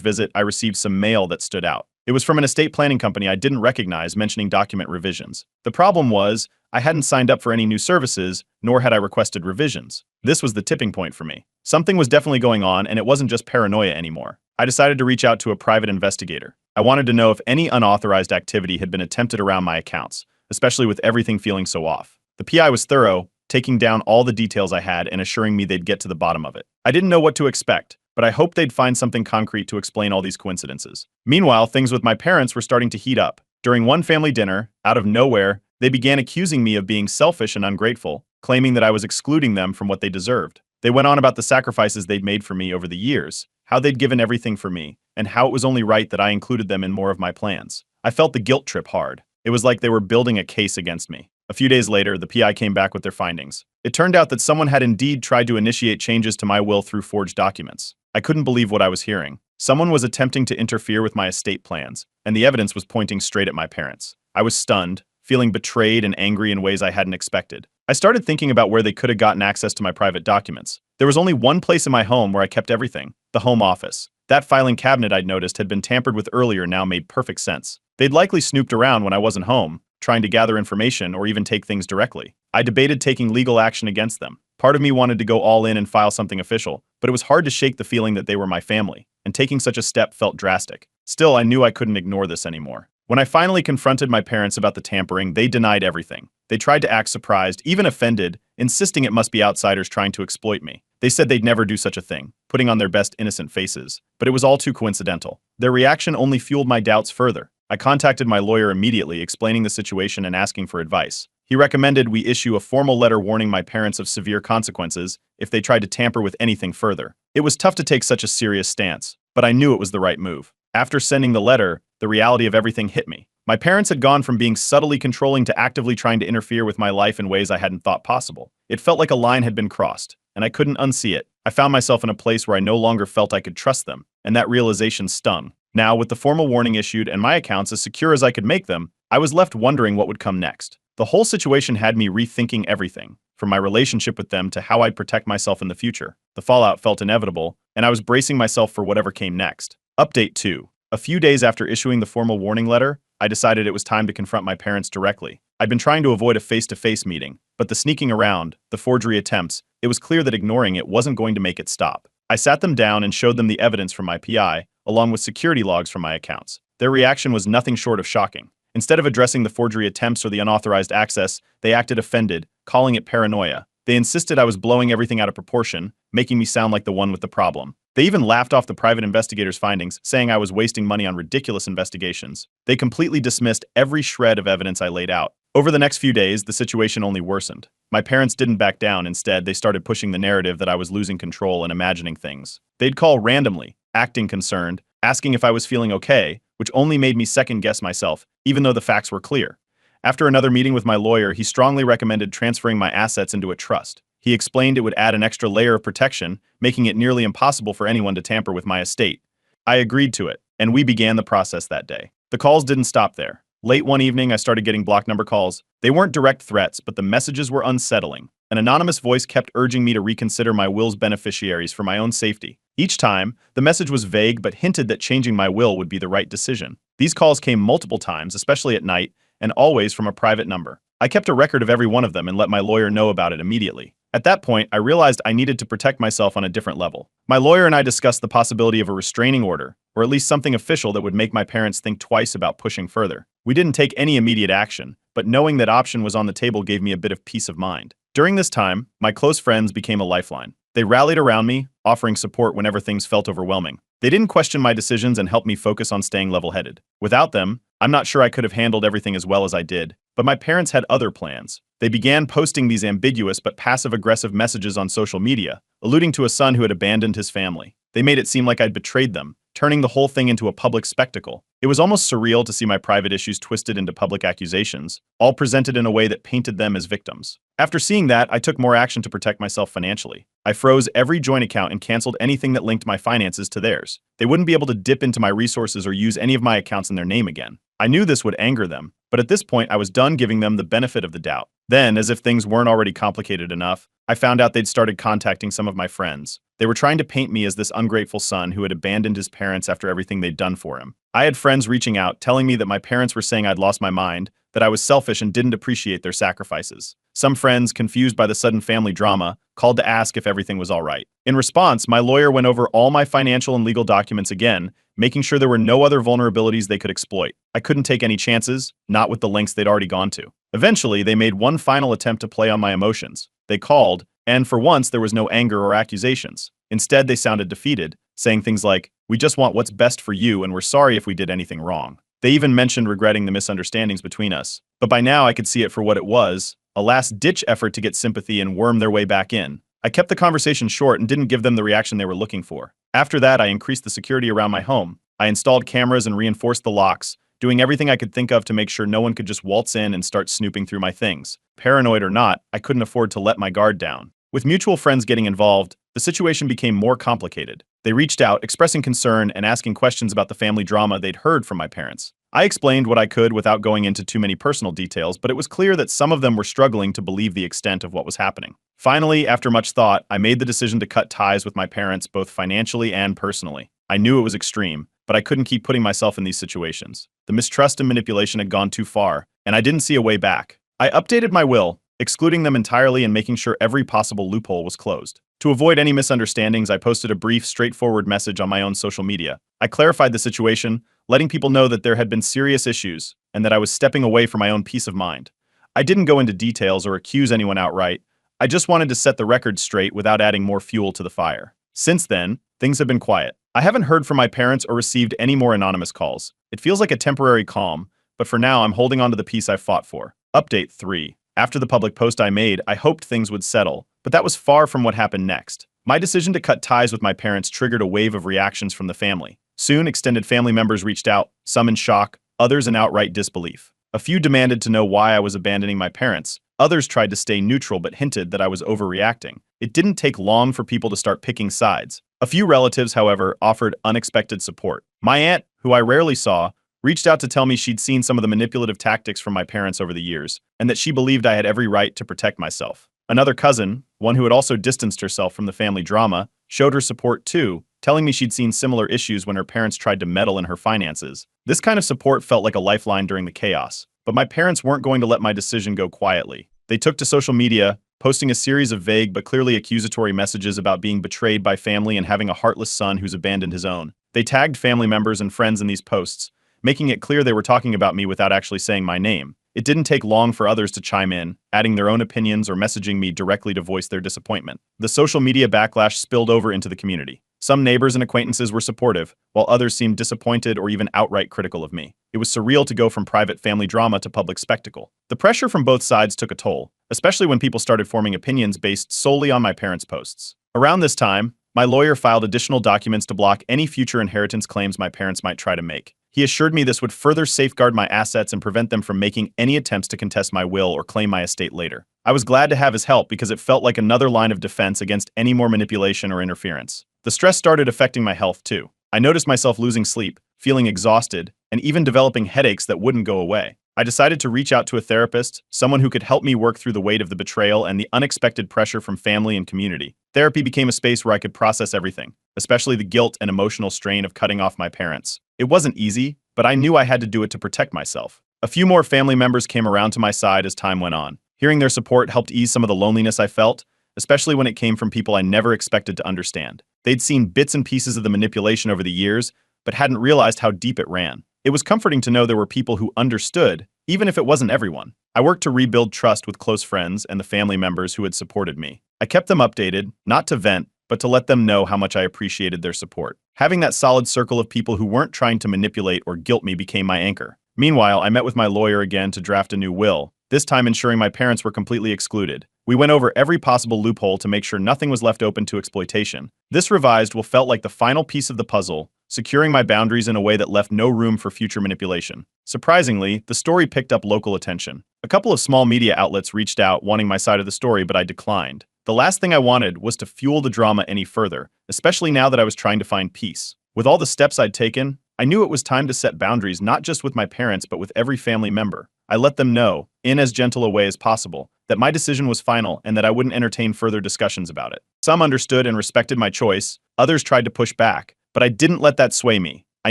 visit, I received some mail that stood out. It was from an estate planning company I didn't recognize, mentioning document revisions. The problem was, I hadn't signed up for any new services, nor had I requested revisions. This was the tipping point for me. Something was definitely going on, and it wasn't just paranoia anymore. I decided to reach out to a private investigator. I wanted to know if any unauthorized activity had been attempted around my accounts, especially with everything feeling so off. The PI was thorough, taking down all the details I had and assuring me they'd get to the bottom of it. I didn't know what to expect, but I hoped they'd find something concrete to explain all these coincidences. Meanwhile, things with my parents were starting to heat up. During one family dinner, out of nowhere, they began accusing me of being selfish and ungrateful, claiming that I was excluding them from what they deserved. They went on about the sacrifices they'd made for me over the years, how they'd given everything for me, and how it was only right that I included them in more of my plans. I felt the guilt trip hard. It was like they were building a case against me. A few days later, the PI came back with their findings. It turned out that someone had indeed tried to initiate changes to my will through forged documents. I couldn't believe what I was hearing. Someone was attempting to interfere with my estate plans, and the evidence was pointing straight at my parents. I was stunned, feeling betrayed and angry in ways I hadn't expected. I started thinking about where they could have gotten access to my private documents. There was only one place in my home where I kept everything: the home office. That filing cabinet I'd noticed had been tampered with earlier now made perfect sense. They'd likely snooped around when I wasn't home, trying to gather information or even take things directly. I debated taking legal action against them. Part of me wanted to go all in and file something official, but it was hard to shake the feeling that they were my family, and taking such a step felt drastic. Still, I knew I couldn't ignore this anymore. When I finally confronted my parents about the tampering, they denied everything. They tried to act surprised, even offended, insisting it must be outsiders trying to exploit me. They said they'd never do such a thing, putting on their best innocent faces. But it was all too coincidental. Their reaction only fueled my doubts further. I contacted my lawyer immediately, explaining the situation and asking for advice. He recommended we issue a formal letter warning my parents of severe consequences if they tried to tamper with anything further. It was tough to take such a serious stance, but I knew it was the right move. After sending the letter, the reality of everything hit me. My parents had gone from being subtly controlling to actively trying to interfere with my life in ways I hadn't thought possible. It felt like a line had been crossed, and I couldn't unsee it. I found myself in a place where I no longer felt I could trust them, and that realization stung. Now, with the formal warning issued and my accounts as secure as I could make them, I was left wondering what would come next. The whole situation had me rethinking everything, from my relationship with them to how I'd protect myself in the future. The fallout felt inevitable, and I was bracing myself for whatever came next. Update 2. A few days after issuing the formal warning letter, I decided it was time to confront my parents directly. I'd been trying to avoid a face-to-face meeting, but the sneaking around, the forgery attempts, it was clear that ignoring it wasn't going to make it stop. I sat them down and showed them the evidence from my PI, along with security logs from my accounts. Their reaction was nothing short of shocking. Instead of addressing the forgery attempts or the unauthorized access, they acted offended, calling it paranoia. They insisted I was blowing everything out of proportion, making me sound like the one with the problem. They even laughed off the private investigator's findings, saying I was wasting money on ridiculous investigations. They completely dismissed every shred of evidence I laid out. Over the next few days, the situation only worsened. My parents didn't back down. Instead, they started pushing the narrative that I was losing control and imagining things. They'd call randomly, acting concerned, asking if I was feeling okay, which only made me second-guess myself, even though the facts were clear. After another meeting with my lawyer, he strongly recommended transferring my assets into a trust. He explained it would add an extra layer of protection, making it nearly impossible for anyone to tamper with my estate. I agreed to it, and we began the process that day. The calls didn't stop there. Late one evening, I started getting block number calls. They weren't direct threats, but the messages were unsettling. An anonymous voice kept urging me to reconsider my will's beneficiaries for my own safety. Each time, the message was vague but hinted that changing my will would be the right decision. These calls came multiple times, especially at night, and always from a private number. I kept a record of every one of them and let my lawyer know about it immediately. At that point, I realized I needed to protect myself on a different level. My lawyer and I discussed the possibility of a restraining order, or at least something official that would make my parents think twice about pushing further. We didn't take any immediate action, but knowing that option was on the table gave me a bit of peace of mind. During this time, my close friends became a lifeline. They rallied around me, offering support whenever things felt overwhelming. They didn't question my decisions and helped me focus on staying level-headed. Without them, I'm not sure I could have handled everything as well as I did, but my parents had other plans. They began posting these ambiguous but passive-aggressive messages on social media, alluding to a son who had abandoned his family. They made it seem like I'd betrayed them, turning the whole thing into a public spectacle. It was almost surreal to see my private issues twisted into public accusations, all presented in a way that painted them as victims. After seeing that, I took more action to protect myself financially. I froze every joint account and canceled anything that linked my finances to theirs. They wouldn't be able to dip into my resources or use any of my accounts in their name again. I knew this would anger them, but at this point I was done giving them the benefit of the doubt. Then, as if things weren't already complicated enough, I found out they'd started contacting some of my friends. They were trying to paint me as this ungrateful son who had abandoned his parents after everything they'd done for him. I had friends reaching out, telling me that my parents were saying I'd lost my mind, that I was selfish and didn't appreciate their sacrifices. Some friends, confused by the sudden family drama, called to ask if everything was all right. In response, my lawyer went over all my financial and legal documents again, making sure there were no other vulnerabilities they could exploit. I couldn't take any chances, not with the lengths they'd already gone to. Eventually, they made one final attempt to play on my emotions. They called, and for once there was no anger or accusations. Instead, they sounded defeated, saying things like, "We just want what's best for you and we're sorry if we did anything wrong." They even mentioned regretting the misunderstandings between us. But by now I could see it for what it was, a last-ditch effort to get sympathy and worm their way back in. I kept the conversation short and didn't give them the reaction they were looking for. After that, I increased the security around my home. I installed cameras and reinforced the locks, doing everything I could think of to make sure no one could just waltz in and start snooping through my things. Paranoid or not, I couldn't afford to let my guard down. With mutual friends getting involved, the situation became more complicated. They reached out, expressing concern and asking questions about the family drama they'd heard from my parents. I explained what I could without going into too many personal details, but it was clear that some of them were struggling to believe the extent of what was happening. Finally, after much thought, I made the decision to cut ties with my parents both financially and personally. I knew it was extreme, but I couldn't keep putting myself in these situations. The mistrust and manipulation had gone too far, and I didn't see a way back. I updated my will, excluding them entirely and making sure every possible loophole was closed. To avoid any misunderstandings, I posted a brief, straightforward message on my own social media. I clarified the situation, letting people know that there had been serious issues and that I was stepping away for my own peace of mind. I didn't go into details or accuse anyone outright. I just wanted to set the record straight without adding more fuel to the fire. Since then, things have been quiet. I haven't heard from my parents or received any more anonymous calls. It feels like a temporary calm, but for now I'm holding on to the peace I fought for. Update 3. After the public post I made, I hoped things would settle, but that was far from what happened next. My decision to cut ties with my parents triggered a wave of reactions from the family. Soon, extended family members reached out, some in shock, others in outright disbelief. A few demanded to know why I was abandoning my parents. Others tried to stay neutral but hinted that I was overreacting. It didn't take long for people to start picking sides. A few relatives, however, offered unexpected support. My aunt, who I rarely saw, reached out to tell me she'd seen some of the manipulative tactics from my parents over the years, and that she believed I had every right to protect myself. Another cousin, one who had also distanced herself from the family drama, showed her support too, telling me she'd seen similar issues when her parents tried to meddle in her finances. This kind of support felt like a lifeline during the chaos, but my parents weren't going to let my decision go quietly. They took to social media, posting a series of vague but clearly accusatory messages about being betrayed by family and having a heartless son who's abandoned his own. They tagged family members and friends in these posts, making it clear they were talking about me without actually saying my name. It didn't take long for others to chime in, adding their own opinions or messaging me directly to voice their disappointment. The social media backlash spilled over into the community. Some neighbors and acquaintances were supportive, while others seemed disappointed or even outright critical of me. It was surreal to go from private family drama to public spectacle. The pressure from both sides took a toll, especially when people started forming opinions based solely on my parents' posts. Around this time, my lawyer filed additional documents to block any future inheritance claims my parents might try to make. He assured me this would further safeguard my assets and prevent them from making any attempts to contest my will or claim my estate later. I was glad to have his help because it felt like another line of defense against any more manipulation or interference. The stress started affecting my health too. I noticed myself losing sleep, feeling exhausted, and even developing headaches that wouldn't go away. I decided to reach out to a therapist, someone who could help me work through the weight of the betrayal and the unexpected pressure from family and community. Therapy became a space where I could process everything, especially the guilt and emotional strain of cutting off my parents. It wasn't easy, but I knew I had to do it to protect myself. A few more family members came around to my side as time went on. Hearing their support helped ease some of the loneliness I felt, especially when it came from people I never expected to understand. They'd seen bits and pieces of the manipulation over the years, but hadn't realized how deep it ran. It was comforting to know there were people who understood, even if it wasn't everyone. I worked to rebuild trust with close friends and the family members who had supported me. I kept them updated, not to vent, but to let them know how much I appreciated their support. Having that solid circle of people who weren't trying to manipulate or guilt me became my anchor. Meanwhile, I met with my lawyer again to draft a new will, this time ensuring my parents were completely excluded. We went over every possible loophole to make sure nothing was left open to exploitation. This revised will felt like the final piece of the puzzle, securing my boundaries in a way that left no room for future manipulation. Surprisingly, the story picked up local attention. A couple of small media outlets reached out wanting my side of the story, but I declined. The last thing I wanted was to fuel the drama any further, especially now that I was trying to find peace. With all the steps I'd taken, I knew it was time to set boundaries not just with my parents but with every family member. I let them know, in as gentle a way as possible, that my decision was final and that I wouldn't entertain further discussions about it. Some understood and respected my choice, others tried to push back, but I didn't let that sway me. I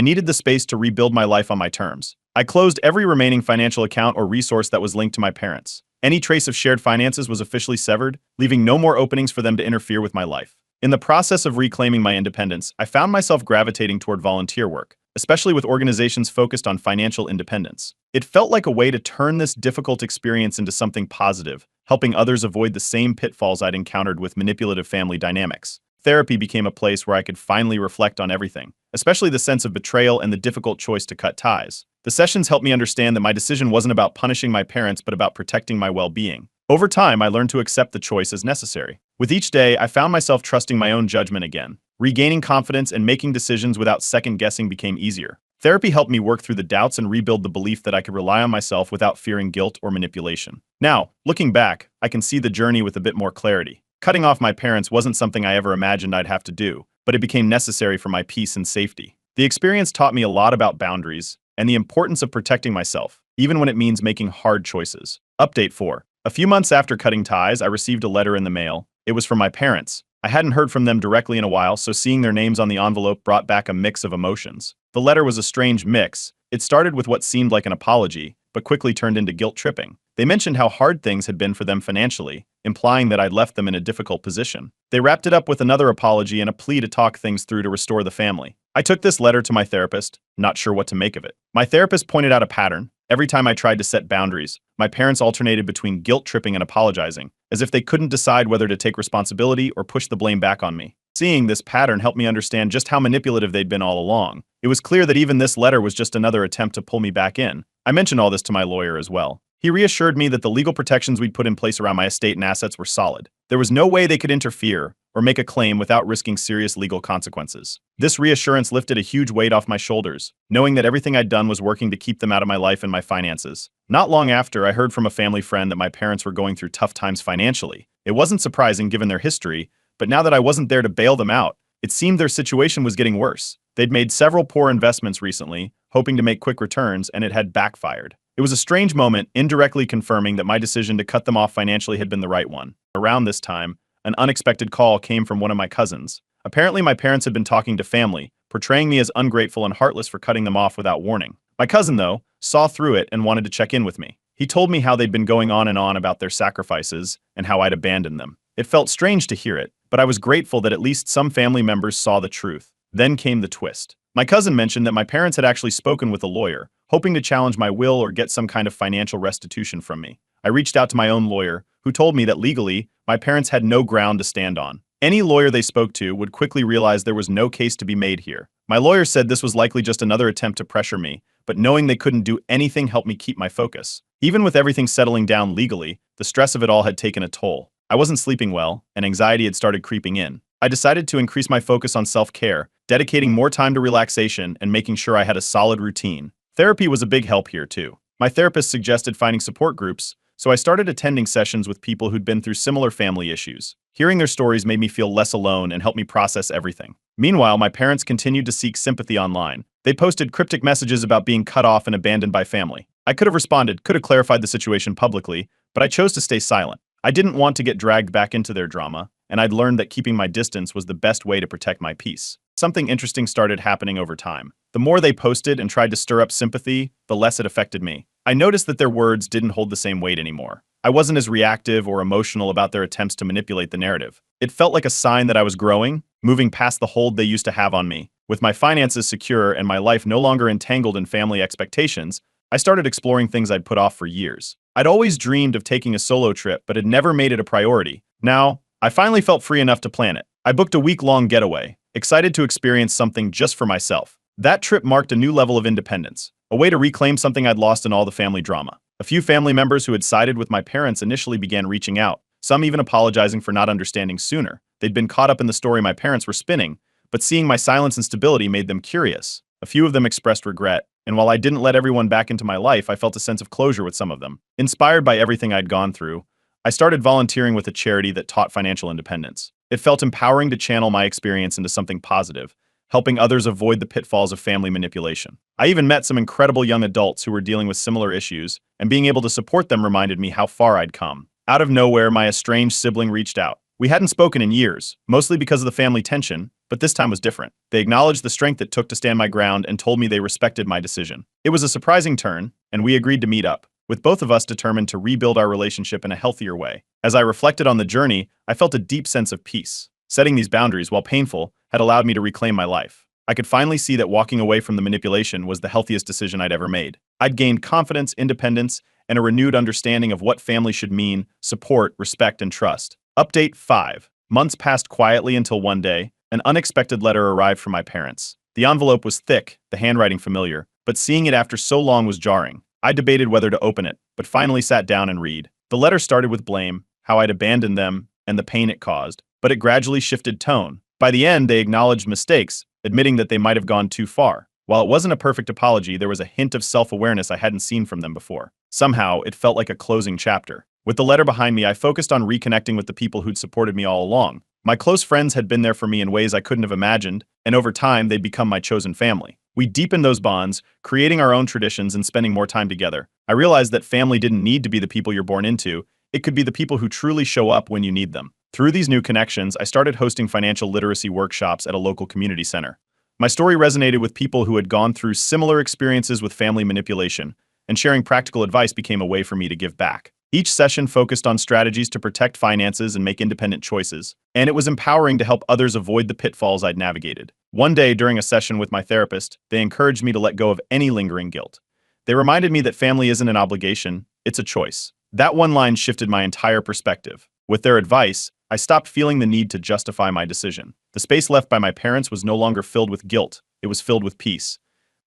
needed the space to rebuild my life on my terms. I closed every remaining financial account or resource that was linked to my parents. Any trace of shared finances was officially severed, leaving no more openings for them to interfere with my life. In the process of reclaiming my independence, I found myself gravitating toward volunteer work, especially with organizations focused on financial independence. It felt like a way to turn this difficult experience into something positive, helping others avoid the same pitfalls I'd encountered with manipulative family dynamics. Therapy became a place where I could finally reflect on everything, especially the sense of betrayal and the difficult choice to cut ties. The sessions helped me understand that my decision wasn't about punishing my parents but about protecting my well-being. Over time, I learned to accept the choice as necessary. With each day, I found myself trusting my own judgment again. Regaining confidence and making decisions without second-guessing became easier. Therapy helped me work through the doubts and rebuild the belief that I could rely on myself without fearing guilt or manipulation. Now, looking back, I can see the journey with a bit more clarity. Cutting off my parents wasn't something I ever imagined I'd have to do, but it became necessary for my peace and safety. The experience taught me a lot about boundaries and the importance of protecting myself, even when it means making hard choices. Update 4. A few months after cutting ties, I received a letter in the mail. It was from my parents. I hadn't heard from them directly in a while, so seeing their names on the envelope brought back a mix of emotions. The letter was a strange mix. It started with what seemed like an apology, but quickly turned into guilt-tripping. They mentioned how hard things had been for them financially, implying that I'd left them in a difficult position. They wrapped it up with another apology and a plea to talk things through to restore the family. I took this letter to my therapist, not sure what to make of it. My therapist pointed out a pattern. Every time I tried to set boundaries, my parents alternated between guilt-tripping and apologizing, as if they couldn't decide whether to take responsibility or push the blame back on me. Seeing this pattern helped me understand just how manipulative they'd been all along. It was clear that even this letter was just another attempt to pull me back in. I mentioned all this to my lawyer as well. He reassured me that the legal protections we'd put in place around my estate and assets were solid. There was no way they could interfere or make a claim without risking serious legal consequences. This reassurance lifted a huge weight off my shoulders, knowing that everything I'd done was working to keep them out of my life and my finances. Not long after, I heard from a family friend that my parents were going through tough times financially. It wasn't surprising given their history, but now that I wasn't there to bail them out, it seemed their situation was getting worse. They'd made several poor investments recently, hoping to make quick returns, and it had backfired. It was a strange moment, indirectly confirming that my decision to cut them off financially had been the right one. Around this time, an unexpected call came from one of my cousins. Apparently, my parents had been talking to family, portraying me as ungrateful and heartless for cutting them off without warning. My cousin, though, saw through it and wanted to check in with me. He told me how they'd been going on and on about their sacrifices and how I'd abandoned them. It felt strange to hear it, but I was grateful that at least some family members saw the truth. Then came the twist. My cousin mentioned that my parents had actually spoken with a lawyer, hoping to challenge my will or get some kind of financial restitution from me. I reached out to my own lawyer, who told me that legally, my parents had no ground to stand on. Any lawyer they spoke to would quickly realize there was no case to be made here. My lawyer said this was likely just another attempt to pressure me, but knowing they couldn't do anything helped me keep my focus. Even with everything settling down legally, the stress of it all had taken a toll. I wasn't sleeping well, and anxiety had started creeping in. I decided to increase my focus on self-care, dedicating more time to relaxation and making sure I had a solid routine. Therapy was a big help here, too. My therapist suggested finding support groups, so I started attending sessions with people who'd been through similar family issues. Hearing their stories made me feel less alone and helped me process everything. Meanwhile, my parents continued to seek sympathy online. They posted cryptic messages about being cut off and abandoned by family. I could have responded, could have clarified the situation publicly, but I chose to stay silent. I didn't want to get dragged back into their drama, and I'd learned that keeping my distance was the best way to protect my peace. Something interesting started happening over time. The more they posted and tried to stir up sympathy, the less it affected me. I noticed that their words didn't hold the same weight anymore. I wasn't as reactive or emotional about their attempts to manipulate the narrative. It felt like a sign that I was growing, moving past the hold they used to have on me. With my finances secure and my life no longer entangled in family expectations, I started exploring things I'd put off for years. I'd always dreamed of taking a solo trip, but had never made it a priority. Now, I finally felt free enough to plan it. I booked a week-long getaway, excited to experience something just for myself. That trip marked a new level of independence, a way to reclaim something I'd lost in all the family drama. A few family members who had sided with my parents initially began reaching out, some even apologizing for not understanding sooner. They'd been caught up in the story my parents were spinning, but seeing my silence and stability made them curious. A few of them expressed regret, and while I didn't let everyone back into my life, I felt a sense of closure with some of them. Inspired by everything I'd gone through, I started volunteering with a charity that taught financial independence. It felt empowering to channel my experience into something positive, helping others avoid the pitfalls of family manipulation. I even met some incredible young adults who were dealing with similar issues, and being able to support them reminded me how far I'd come. Out of nowhere, my estranged sibling reached out. We hadn't spoken in years, mostly because of the family tension, but this time was different. They acknowledged the strength it took to stand my ground and told me they respected my decision. It was a surprising turn, and we agreed to meet up, with both of us determined to rebuild our relationship in a healthier way. As I reflected on the journey, I felt a deep sense of peace. Setting these boundaries, while painful, had allowed me to reclaim my life. I could finally see that walking away from the manipulation was the healthiest decision I'd ever made. I'd gained confidence, independence, and a renewed understanding of what family should mean: support, respect, and trust. Update 5. Months passed quietly until one day, an unexpected letter arrived from my parents. The envelope was thick, the handwriting familiar, but seeing it after so long was jarring. I debated whether to open it, but finally sat down and read. The letter started with blame, how I'd abandoned them, and the pain it caused, but it gradually shifted tone. By the end, they acknowledged mistakes, admitting that they might have gone too far. While it wasn't a perfect apology, there was a hint of self-awareness I hadn't seen from them before. Somehow, it felt like a closing chapter. With the letter behind me, I focused on reconnecting with the people who'd supported me all along. My close friends had been there for me in ways I couldn't have imagined, and over time, they'd become my chosen family. We deepened those bonds, creating our own traditions and spending more time together. I realized that family didn't need to be the people you're born into. It could be the people who truly show up when you need them. Through these new connections, I started hosting financial literacy workshops at a local community center. My story resonated with people who had gone through similar experiences with family manipulation, and sharing practical advice became a way for me to give back. Each session focused on strategies to protect finances and make independent choices, and it was empowering to help others avoid the pitfalls I'd navigated. One day, during a session with my therapist, they encouraged me to let go of any lingering guilt. They reminded me that family isn't an obligation, it's a choice. That one line shifted my entire perspective. With their advice, I stopped feeling the need to justify my decision. The space left by my parents was no longer filled with guilt, it was filled with peace.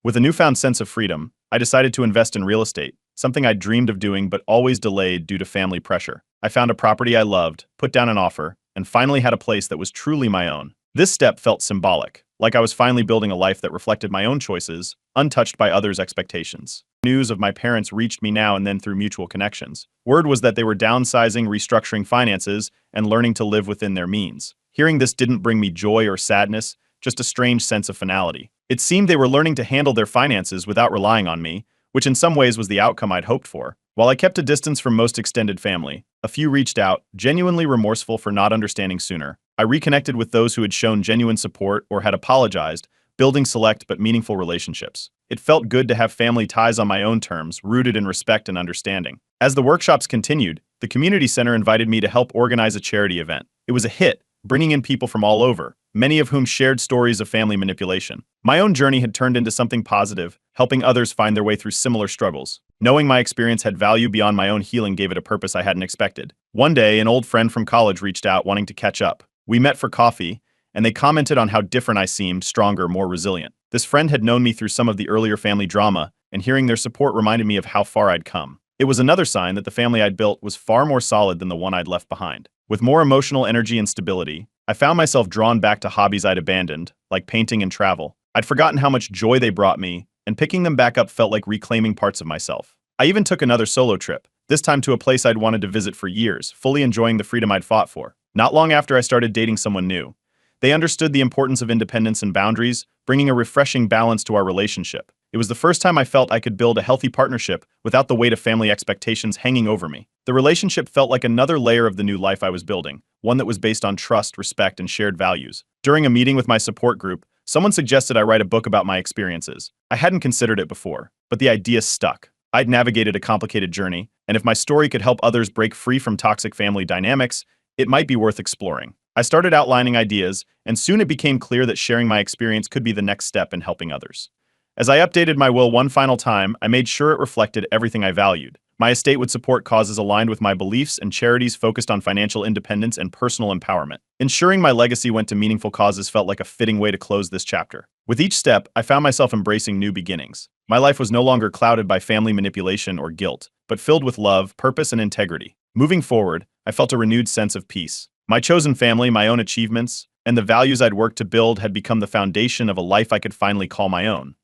With a newfound sense of freedom, I decided to invest in real estate, something I'd dreamed of doing but always delayed due to family pressure. I found a property I loved, put down an offer, and finally had a place that was truly my own. This step felt symbolic, like I was finally building a life that reflected my own choices, untouched by others' expectations. News of my parents reached me now and then through mutual connections. Word was that they were downsizing, restructuring finances, and learning to live within their means. Hearing this didn't bring me joy or sadness, just a strange sense of finality. It seemed they were learning to handle their finances without relying on me, which in some ways was the outcome I'd hoped for. While I kept a distance from most extended family, a few reached out, genuinely remorseful for not understanding sooner. I reconnected with those who had shown genuine support or had apologized, building select but meaningful relationships. It felt good to have family ties on my own terms, rooted in respect and understanding. As the workshops continued, the community center invited me to help organize a charity event. It was a hit, bringing in people from all over, many of whom shared stories of family manipulation. My own journey had turned into something positive, helping others find their way through similar struggles. Knowing my experience had value beyond my own healing gave it a purpose I hadn't expected. One day, an old friend from college reached out wanting to catch up. We met for coffee, and they commented on how different I seemed, stronger, more resilient. This friend had known me through some of the earlier family drama, and hearing their support reminded me of how far I'd come. It was another sign that the family I'd built was far more solid than the one I'd left behind. With more emotional energy and stability, I found myself drawn back to hobbies I'd abandoned, like painting and travel. I'd forgotten how much joy they brought me, and picking them back up felt like reclaiming parts of myself. I even took another solo trip, this time to a place I'd wanted to visit for years, fully enjoying the freedom I'd fought for. Not long after I started dating someone new, they understood the importance of independence and boundaries, bringing a refreshing balance to our relationship. It was the first time I felt I could build a healthy partnership without the weight of family expectations hanging over me. The relationship felt like another layer of the new life I was building, one that was based on trust, respect, and shared values. During a meeting with my support group, someone suggested I write a book about my experiences. I hadn't considered it before, but the idea stuck. I'd navigated a complicated journey, and if my story could help others break free from toxic family dynamics, it might be worth exploring. I started outlining ideas, and soon it became clear that sharing my experience could be the next step in helping others. As I updated my will one final time, I made sure it reflected everything I valued. My estate would support causes aligned with my beliefs and charities focused on financial independence and personal empowerment. Ensuring my legacy went to meaningful causes felt like a fitting way to close this chapter. With each step, I found myself embracing new beginnings. My life was no longer clouded by family manipulation or guilt, but filled with love, purpose, and integrity. Moving forward, I felt a renewed sense of peace. My chosen family, my own achievements, and the values I'd worked to build had become the foundation of a life I could finally call my own.